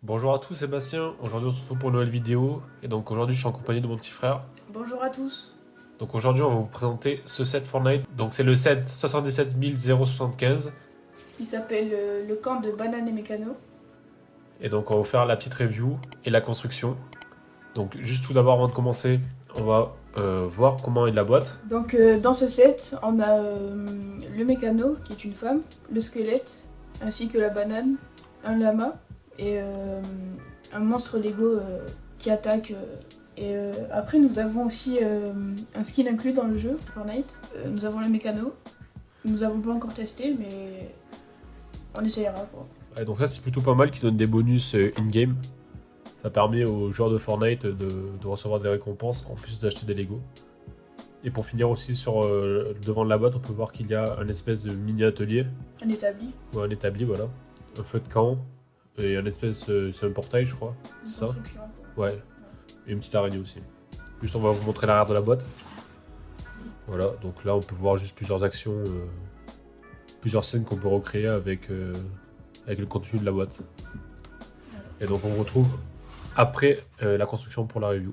Bonjour à tous, Sébastien. Aujourd'hui, on se retrouve pour une nouvelle vidéo. Et donc, aujourd'hui, je suis en compagnie de mon petit frère. Bonjour à tous. Donc, aujourd'hui, on va vous présenter ce set Fortnite. Donc, c'est le set 77 075. Il s'appelle le camp de Banane et Mécano. Et donc, on va vous faire la petite review et la construction. Donc, juste tout d'abord, avant de commencer, on va voir comment est la boîte. Donc dans ce set, on a le Mécano, qui est une femme, le squelette, ainsi que la banane, un lama et un monstre Lego qui attaque. Après, nous avons aussi un skin inclus dans le jeu Fortnite. Nous avons le Mécano. Nous n'avons pas encore testé, mais on essayera quoi. Ouais, donc, ça, c'est plutôt pas mal qui donne des bonus in-game. Ça permet aux joueurs de Fortnite de recevoir des récompenses en plus d'acheter des Lego. Et pour finir aussi sur devant de la boîte, on peut voir qu'il y a un espèce de mini atelier Un établi, ou un établi, voilà, un feu de camp et un espèce, c'est un portail, je crois, une c'est ça? construction. Quoi. Ouais, et une petite araignée aussi. Juste, on va vous montrer l'arrière de la boîte. Voilà, donc là, on peut voir juste plusieurs actions, plusieurs scènes qu'on peut recréer avec le contenu de la boîte. Et donc, on vous retrouve après la construction pour la review.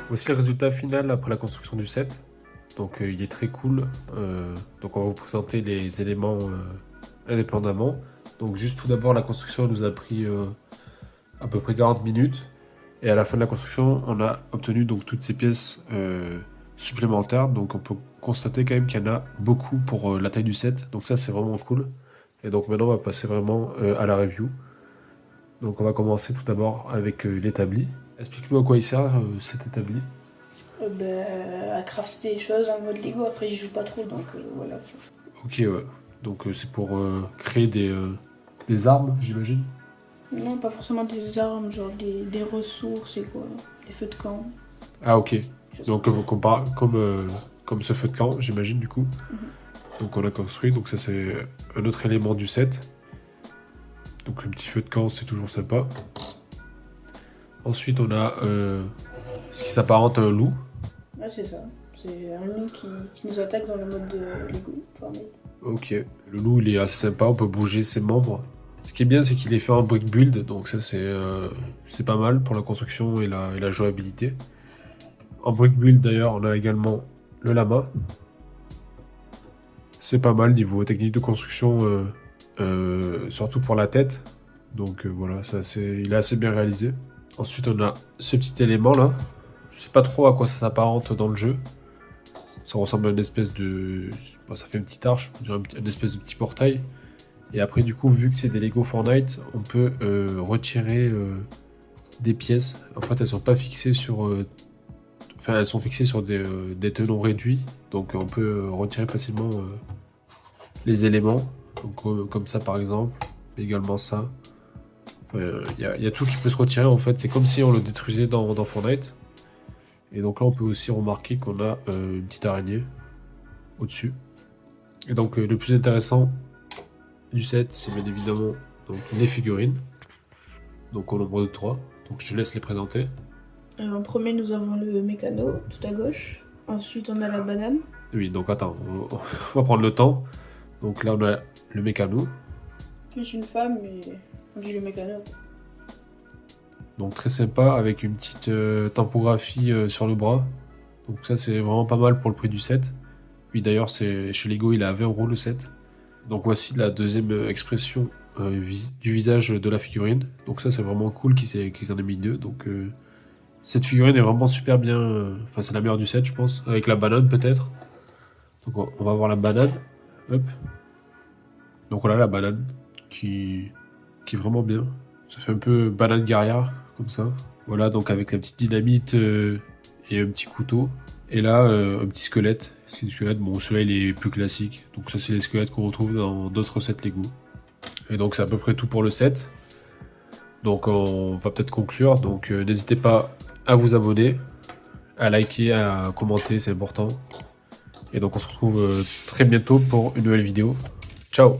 Voici le résultat final après la construction du set. Donc il est très cool. Donc on va vous présenter les éléments indépendamment. Donc juste tout d'abord, la construction nous a pris à peu près 40 minutes. Et à la fin de la construction, on a obtenu donc toutes ces pièces supplémentaires. Donc on peut constater quand même qu'il y en a beaucoup pour la taille du set. Donc ça, c'est vraiment cool. Et donc maintenant, on va passer vraiment à la review. Donc on va commencer tout d'abord avec l'établi. Explique-nous à quoi il sert cet établi. À crafter des choses en mode Lego. Après, j'y joue pas trop, donc voilà. Ok, ouais. Donc c'est pour créer des armes, j'imagine. Non, pas forcément des armes, genre des ressources et quoi. Des feux de camp. Ah, ok. Je sais Donc, pas. comme ce feu de camp, j'imagine, du coup. Donc, on a construit. Donc, ça, c'est un autre élément du set. Donc, le petit feu de camp, c'est toujours sympa. Ensuite, on a ce qui s'apparente à un loup. Ouais, c'est ça. C'est un loup qui nous attaque dans le mode de Lego Fortnite. Ok. Le loup, il est assez sympa. On peut bouger ses membres. Ce qui est bien, c'est qu'il est fait en brick build. Donc, ça, c'est pas mal pour la construction et la jouabilité. En brick build, d'ailleurs, on a également le lama. C'est pas mal niveau technique de construction, surtout pour la tête. Donc voilà, il est assez bien réalisé. Ensuite, on a ce petit élément là. Je sais pas trop à quoi ça s'apparente dans le jeu. Ça ressemble à une espèce de... Bon, ça fait une petite arche, on dirait une espèce de petit portail. Et après, du coup, vu que c'est des Lego Fortnite, on peut retirer des pièces. En fait, elles sont pas fixées sur... Enfin, elles sont fixées sur des tenons réduits. Donc on peut retirer facilement les éléments. Donc comme ça par exemple. Également ça. Il y a tout qui peut se retirer en fait. C'est comme si on le détruisait dans Fortnite. Et donc là on peut aussi remarquer qu'on a une petite araignée au-dessus. Et donc le plus intéressant du set, c'est bien évidemment donc, les figurines. Donc au nombre de 3. Donc je te laisse les présenter. En premier, nous avons le mécano, tout à gauche. Ensuite, on a la banane. Oui, donc attends, on va prendre le temps. Donc là on a le mécano. Qui est une femme, mais on dit le mécano. Donc très sympa avec une petite typographie sur le bras. Donc ça c'est vraiment pas mal pour le prix du set. Puis d'ailleurs chez Lego il est à 20 € le set. Donc voici la deuxième expression du visage de la figurine. Donc ça c'est vraiment cool qu'ils en aient mis deux. Donc cette figurine est vraiment super bien. Enfin c'est la meilleure du set je pense. Avec la banane peut-être. Donc on va voir la banane. Hop. Donc voilà la banane qui est vraiment bien. Ça fait un peu banane guerrière, comme ça. Voilà, donc avec la petite dynamite et un petit couteau. Et là, un petit squelette. Ce squelette, bon, celui-là, il est plus classique. Donc ça, c'est les squelettes qu'on retrouve dans d'autres sets Lego. Et donc, c'est à peu près tout pour le set. Donc, on va peut-être conclure. Donc, n'hésitez pas à vous abonner, à liker, à commenter, c'est important. Et donc, on se retrouve très bientôt pour une nouvelle vidéo. Ciao!